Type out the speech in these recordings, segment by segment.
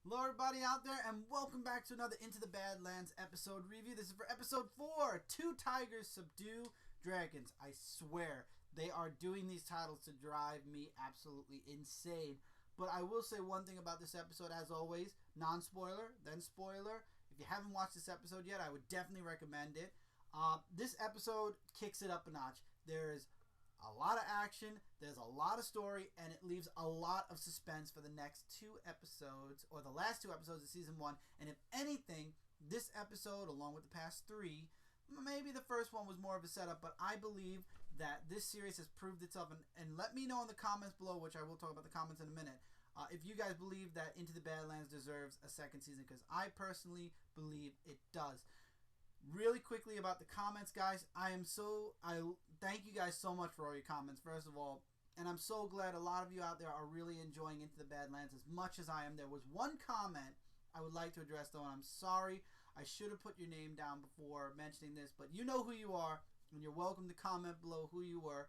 Hello everybody out there and welcome back to another Into the Badlands episode review. This is for episode 4, Two Tigers Subdue Dragons. I swear, they are doing these titles to drive me absolutely insane. But I will say one thing about this episode, as always, non-spoiler, then spoiler. If you haven't watched this episode yet, I would definitely recommend it. This episode kicks it up a notch. There's a lot of action, there's a lot of story, and it leaves a lot of suspense for the next 2 episodes, or the last 2 episodes of Season 1. And if anything, this episode, along with the past 3, maybe the first one was more of a setup, but I believe that this series has proved itself. And let me know in the comments below, which I will talk about the comments in a minute, if you guys believe that Into the Badlands deserves a second season, because I personally believe it does. Really quickly about the comments, guys. I thank you guys so much for all your comments, first of all. And I'm so glad a lot of you out there are really enjoying Into the Badlands as much as I am. There was one comment I would like to address, though, and I'm sorry. I should have put your name down before mentioning this, but you know who you are, and you're welcome to comment below who you were.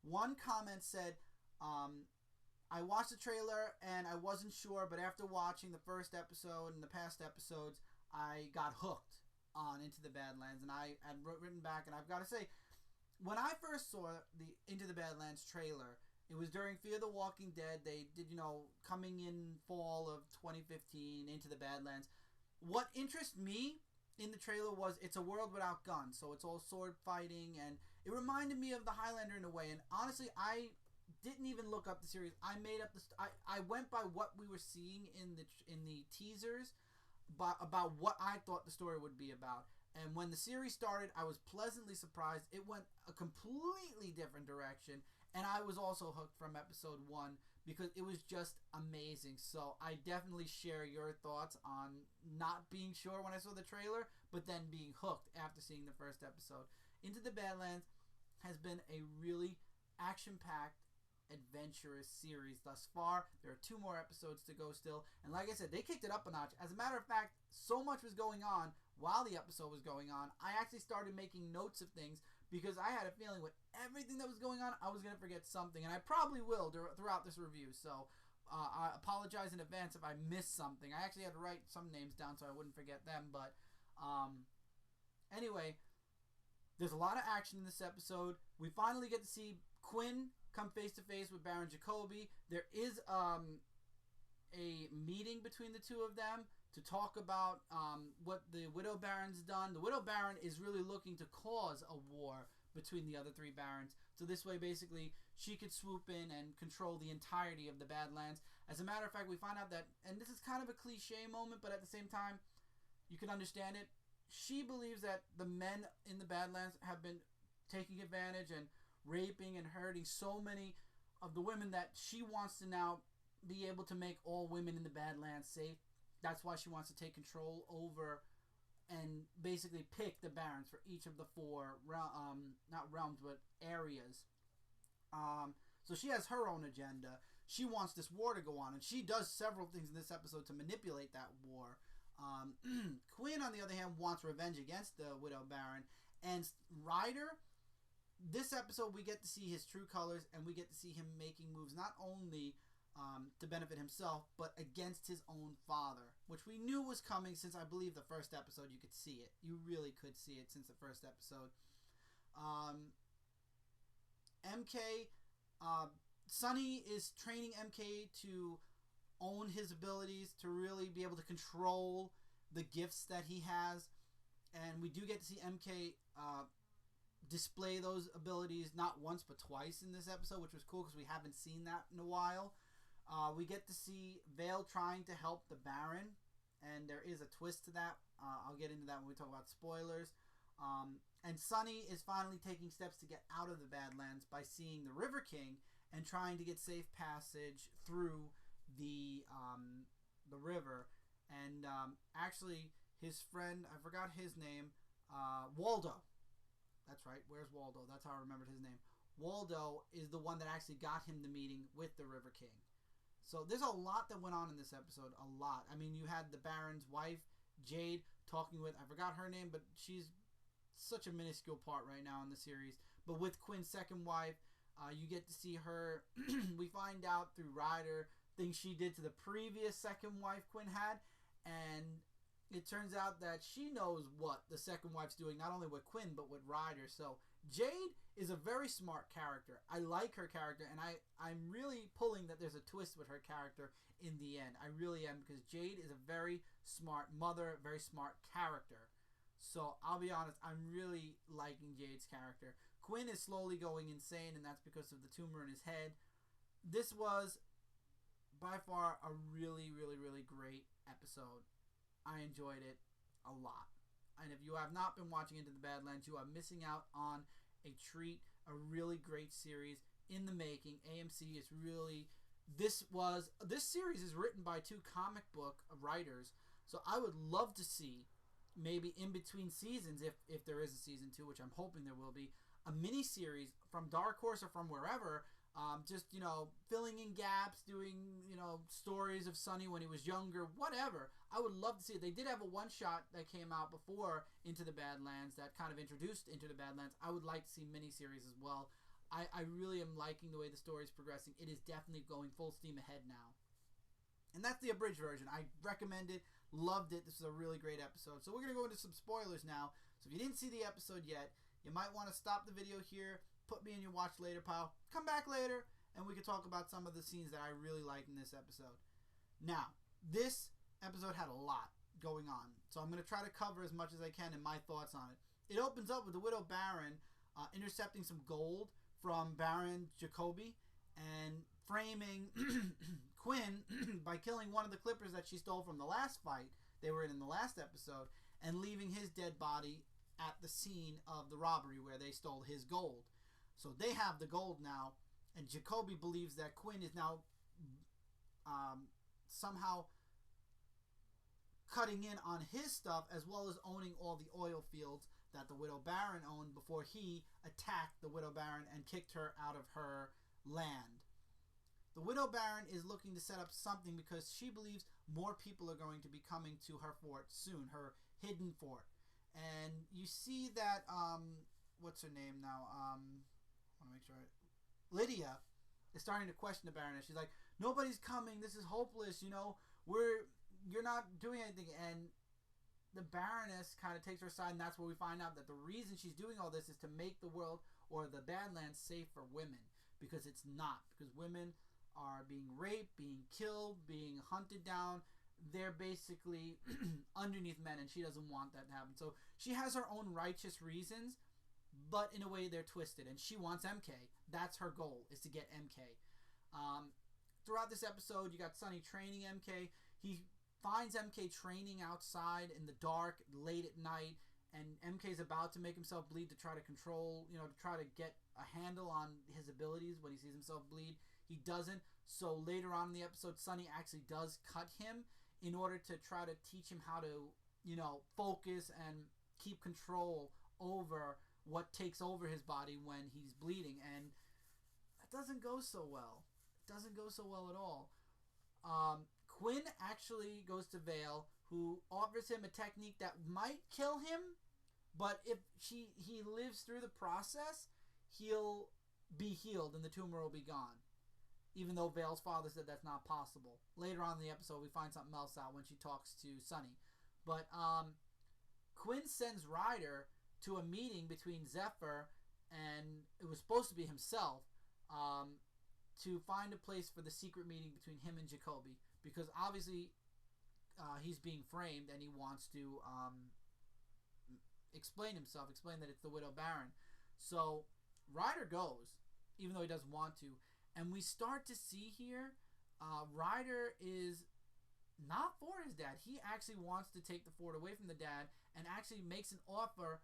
One comment said, I watched the trailer, and I wasn't sure, but after watching the first episode and the past episodes, I got hooked on Into the Badlands. And I had written back, and I've got to say, when I first saw the Into the Badlands trailer, it was during Fear the Walking Dead. They did, coming in fall of 2015, Into the Badlands. What interests me in the trailer was it's a world without guns, so it's all sword fighting, and it reminded me of the Highlander in a way. And honestly, I didn't even look up the series. I made up I went by what we were seeing in the teasers, about what I thought the story would be about. And when the series started, I was pleasantly surprised. It went a completely different direction, and I was also hooked from episode 1 because it was just amazing. So I definitely share your thoughts on not being sure when I saw the trailer, but then being hooked after seeing the first episode. Into the Badlands has been a really action-packed, adventurous series thus far. There are 2 more episodes to go still, and like I said, they kicked it up a notch. As a matter of fact, so much was going on while the episode was going on, I actually started making notes of things because I had a feeling with everything that was going on, I was going to forget something, and I probably will throughout this review. So I apologize in advance if I missed something. I actually had to write some names down so I wouldn't forget them, but anyway, there's a lot of action in this episode. We finally get to see Quinn come face to face with Baron Jacoby. There is a meeting between the 2 of them to talk about what the Widow Baron's done. The Widow Baron is really looking to cause a war between the other 3 barons. So this way, basically, she could swoop in and control the entirety of the Badlands. As a matter of fact, we find out that, and this is kind of a cliche moment, but at the same time, you can understand it. She believes that the men in the Badlands have been taking advantage and raping and hurting so many of the women that she wants to now be able to make all women in the Badlands safe. That's why she wants to take control over and basically pick the barons for each of the 4 not realms, but areas. So she has her own agenda. She wants this war to go on, and she does several things in this episode to manipulate that war. Quinn, on the other hand, wants revenge against the Widow Baron. And Ryder, this episode, we get to see his true colors, and we get to see him making moves not only to benefit himself, but against his own father, which we knew was coming since, I believe, the first episode. You could see it. You really could see it since the first episode. MK, Sonny is training MK to own his abilities, to really be able to control the gifts that he has. And we do get to see MK display those abilities not once but twice in this episode, which was cool because we haven't seen that in a while. We get to see Vale trying to help the Baron, and there is a twist to that. I'll get into that when we talk about spoilers. And Sonny is finally taking steps to get out of the Badlands by seeing the River King and trying to get safe passage through the river. And actually, his friend, I forgot his name, Waldo. That's right. Where's Waldo? That's how I remembered his name. Waldo is the one that actually got him the meeting with the River King. So there's a lot that went on in this episode. A lot. I mean, you had the Baron's wife, Jade, talking with, I forgot her name, but she's such a minuscule part right now in the series. But with Quinn's second wife, you get to see her. We find out through Ryder things she did to the previous second wife Quinn had, and it turns out that she knows what the second wife's doing, not only with Quinn, but with Ryder. So Jade is a very smart character. I like her character, and I'm really pulling that there's a twist with her character in the end. I really am, because Jade is a very smart mother, very smart character. So I'll be honest, I'm really liking Jade's character. Quinn is slowly going insane, and that's because of the tumor in his head. This was by far a really, really, really great episode. I enjoyed it a lot. And if you have not been watching Into the Badlands, you are missing out on a treat, a really great series in the making. AMC is really... This series is written by 2 comic book writers, so I would love to see, maybe in between seasons, if there is a season 2, which I'm hoping there will be, a mini series from Dark Horse or from wherever, just, filling in gaps, doing, stories of Sonny when he was younger, whatever. I would love to see it. They did have a one-shot that came out before Into the Badlands that kind of introduced Into the Badlands. I would like to see miniseries as well. I really am liking the way the story is progressing. It is definitely going full steam ahead now. And that's the abridged version. I recommend it. Loved it. This is a really great episode. So we're going to go into some spoilers now. So if you didn't see the episode yet, you might want to stop the video here, put me in your watch later pile, come back later, and we can talk about some of the scenes that I really like in this episode. Now, this episode had a lot going on, so I'm going to try to cover as much as I can in my thoughts on it. It opens up with the Widow Baron intercepting some gold from Baron Jacoby and framing Quinn by killing one of the Clippers that she stole from the last fight they were in the last episode, and leaving his dead body at the scene of the robbery where they stole his gold. So they have the gold now, and Jacoby believes that Quinn is now somehow cutting in on his stuff, as well as owning all the oil fields that the Widow Baron owned before he attacked the Widow Baron and kicked her out of her land. The Widow Baron is looking to set up something because she believes more people are going to be coming to her fort soon, her hidden fort. And you see that, what's her name now? I want to make sure. Lydia is starting to question the Baroness. She's like, nobody's coming. This is hopeless. You're not doing anything. And the Baroness kind of takes her side, and that's where we find out that the reason she's doing all this is to make the world or the Badlands safe for women, because it's not. Because women are being raped, being killed, being hunted down. They're basically underneath men, and she doesn't want that to happen. So she has her own righteous reasons, but in a way they're twisted, and she wants MK. That's her goal, is to get MK. Throughout this episode, you got Sonny training MK. He finds MK training outside in the dark, late at night, and MK's about to make himself bleed to try to control, to try to get a handle on his abilities when he sees himself bleed. He doesn't. So later on in the episode, Sonny actually does cut him in order to try to teach him how to, focus and keep control over what takes over his body when he's bleeding. And that doesn't go so well. It doesn't go so well at all. Quinn actually goes to Vale, who offers him a technique that might kill him, but if he lives through the process, he'll be healed and the tumor will be gone. Even though Vale's father said that's not possible. Later on in the episode, we find something else out when she talks to Sonny. But Quinn sends Ryder to a meeting between Zephyr and it was supposed to be himself, to find a place for the secret meeting between him and Jacoby. Because obviously he's being framed and he wants to explain himself, explain that it's the Widow Baron. So Ryder goes, even though he doesn't want to. And we start to see here, Ryder is not for his dad. He actually wants to take the fort away from the dad and actually makes an offer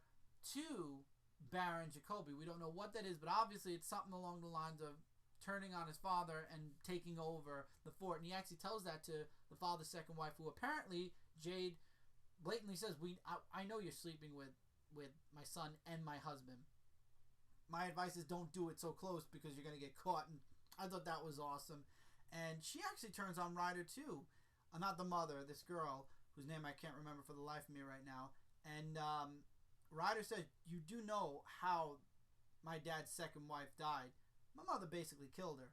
to Baron Jacoby. We don't know what that is, but obviously it's something along the lines of turning on his father and taking over the fort. And he actually tells that to the father's second wife, who apparently Jade blatantly says, I know you're sleeping with my son and my husband. My advice is don't do it so close because you're going to get caught. And I thought that was awesome. And she actually turns on Ryder too. Not the mother, this girl, whose name I can't remember for the life of me right now. And Ryder said, you do know how my dad's second wife died. My mother basically killed her.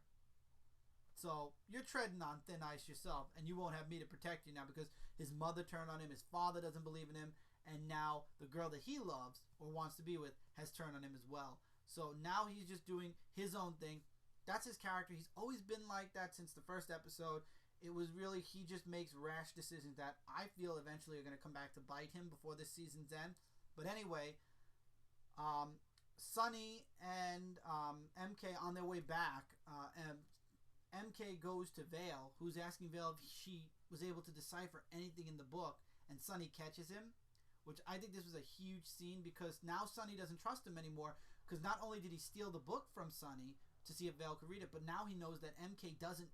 So you're treading on thin ice yourself, and you won't have me to protect you now because his mother turned on him, his father doesn't believe in him, and now the girl that he loves or wants to be with has turned on him as well. So now he's just doing his own thing. That's his character. He's always been like that since the first episode. It was really, he just makes rash decisions that I feel eventually are going to come back to bite him before this season's end. But anyway, Sunny and MK on their way back, and MK goes to Vale, who's asking Vale if she was able to decipher anything in the book, and Sunny catches him, which I think this was a huge scene because now Sunny doesn't trust him anymore, because not only did he steal the book from Sunny to see if Vale could read it, but now he knows that MK doesn't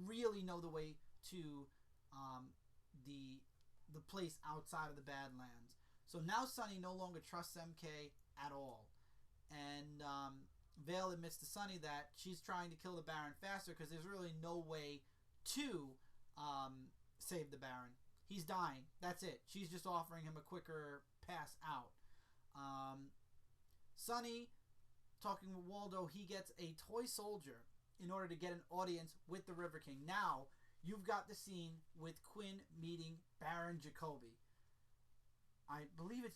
really know the way to the place outside of the Badlands. So now Sunny no longer trusts MK at all. And Vale admits to Sunny that she's trying to kill the Baron faster because there's really no way to save the Baron. He's dying. That's it. She's just offering him a quicker pass out. Sunny, talking with Waldo, he gets a toy soldier in order to get an audience with the River King. Now, you've got the scene with Quinn meeting Baron Jacoby. I believe it's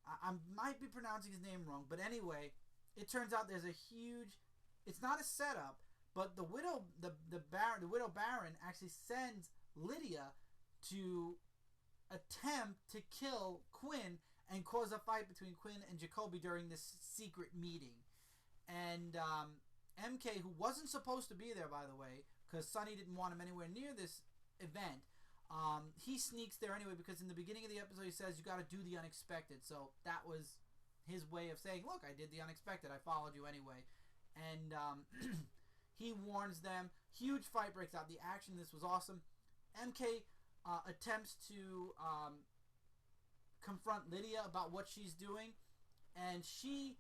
I might be pronouncing his name wrong, but anyway, it turns out there's a huge, it's not a setup, but the widow Baron actually sends Lydia to attempt to kill Quinn and cause a fight between Quinn and Jacoby during this secret meeting. And MK, who wasn't supposed to be there, by the way, because Sunny didn't want him anywhere near this event, he sneaks there anyway because in the beginning of the episode he says you got to do the unexpected. So that was his way of saying, look, I did the unexpected. I followed you anyway. And he warns them. Huge fight breaks out. The action, this was awesome. MK attempts to confront Lydia about what she's doing, and she,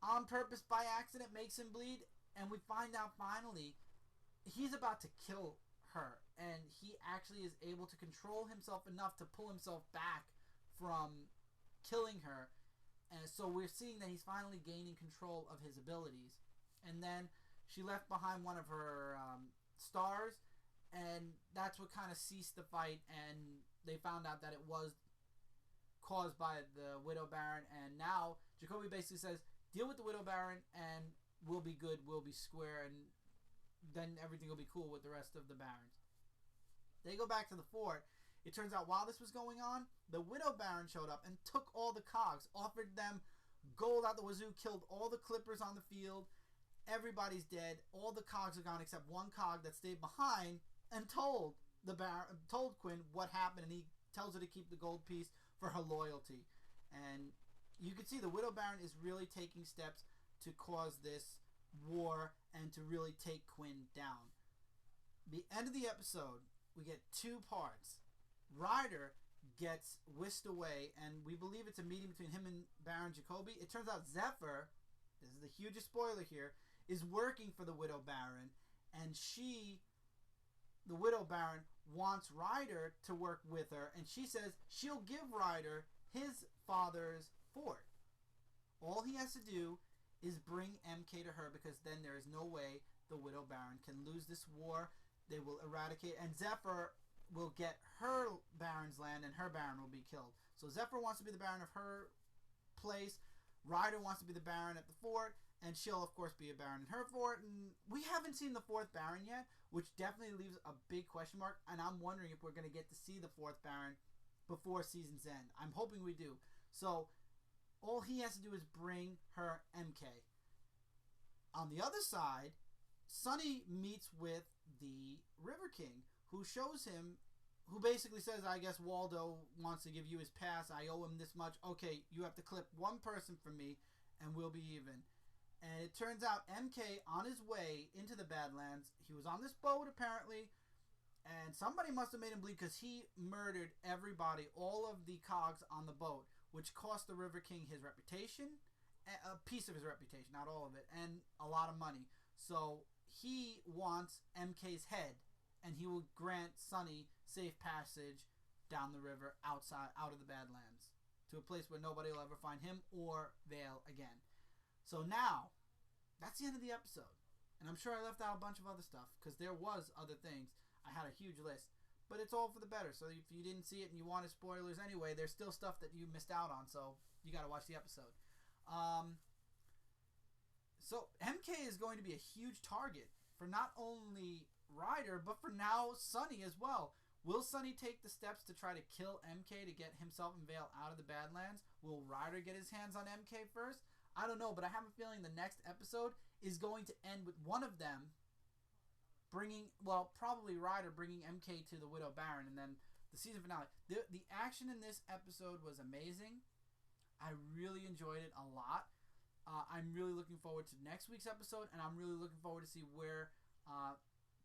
on purpose by accident, makes him bleed, and we find out finally he's about to kill her, and he actually is able to control himself enough to pull himself back from killing her. And so we're seeing that he's finally gaining control of his abilities. And then she left behind one of her stars, and that's what kind of ceased the fight, and they found out that it was caused by the Widow Baron. And now Jacoby basically says, deal with the Widow Baron and we'll be good, we'll be square, and then everything will be cool with the rest of the Barons. They go back to the fort. It turns out while this was going on, the Widow Baron showed up and took all the cogs, offered them gold out the wazoo, killed all the clippers on the field. Everybody's dead. All the cogs are gone except one cog that stayed behind and told Quinn what happened, and he tells her to keep the gold piece for her loyalty. And you can see the Widow Baron is really taking steps to cause this war and to really take Quinn down. The end of the episode, we get two parts. Ryder gets whisked away, and we believe it's a meeting between him and Baron Jacoby. It turns out Zephyr, this is the hugest spoiler here, is working for the Widow Baron, and the Widow Baron, wants Ryder to work with her, and she says she'll give Ryder his father's fort. All he has to do is bring MK to her, because then there is no way the Widow Baron can lose this war. They will eradicate, and Zephyr will get her Baron's land, and her Baron will be killed. So Zephyr wants to be the Baron of her place. Ryder wants to be the Baron at the fort, and she'll, of course, be a Baron in her fort. And we haven't seen the fourth Baron yet, which definitely leaves a big question mark, and I'm wondering if we're going to get to see the fourth Baron before season's end. I'm hoping we do. So all he has to do is bring her MK. On the other side, Sunny meets with the River King, who shows him, who basically says, I guess Waldo wants to give you his pass. I owe him this much. Okay, you have to clip one person from me, and we'll be even. And it turns out MK, on his way into the Badlands, he was on this boat apparently, and somebody must have made him bleed because he murdered everybody, all of the cogs on the boat, which cost the River King his reputation, a piece of his reputation, not all of it, and a lot of money. So he wants MK's head, and he will grant Sunny safe passage down the river out of the Badlands to a place where nobody will ever find him or Vale again. So now, that's the end of the episode. And I'm sure I left out a bunch of other stuff because there was other things. I had a huge list. But it's all for the better. So if you didn't see it and you wanted spoilers anyway, there's still stuff that you missed out on. So you got to watch the episode. So MK is going to be a huge target for not only Ryder, but for now Sunny as well. Will Sunny take the steps to try to kill MK to get himself and Vale out of the Badlands? Will Ryder get his hands on MK first? I don't know, but I have a feeling the next episode is going to end with one of them probably Ryder bringing MK to the Widow Baron, and then the season finale. The action in this episode was amazing. I really enjoyed it a lot. I'm really looking forward to next week's episode, and I'm really looking forward to see where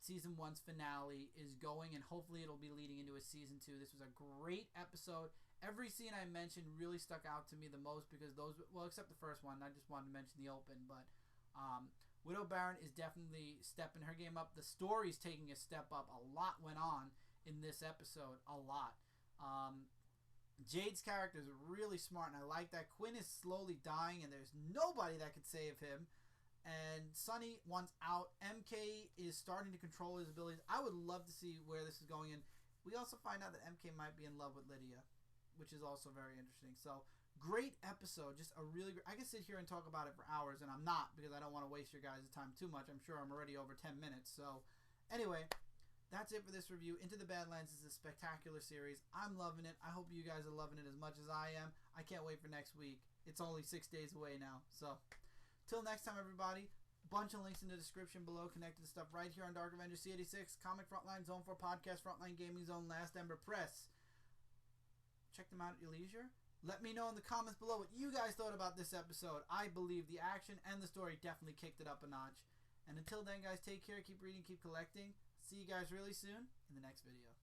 season 1's finale is going, and hopefully it'll be leading into a season 2. This was a great episode. Every scene I mentioned really stuck out to me the most because except the first one. I just wanted to mention the open, but Widow Baron is definitely stepping her game up. The story's taking a step up. A lot went on in this episode. A lot. Jade's character is really smart, and I like that. Quinn is slowly dying, and there's nobody that could save him. And Sunny wants out. MK is starting to control his abilities. I would love to see where this is going. And we also find out that MK might be in love with Lydia, which is also very interesting. So, great episode. Just a really great... I can sit here and talk about it for hours, and I'm not because I don't want to waste your guys' time too much. I'm sure I'm already over 10 minutes. So, anyway, that's it for this review. Into the Badlands is a spectacular series. I'm loving it. I hope you guys are loving it as much as I am. I can't wait for next week. It's only 6 days away now. So, till next time, everybody. Bunch of links in the description below connected to stuff right here on Dark Avengers C86, Comic Frontline, Zone 4 Podcast, Frontline Gaming Zone, Last Ember Press. Check them out at your leisure. Let me know in the comments below what you guys thought about this episode. I believe the action and the story definitely kicked it up a notch. And until then, guys, take care, keep reading, keep collecting. See you guys really soon in the next video.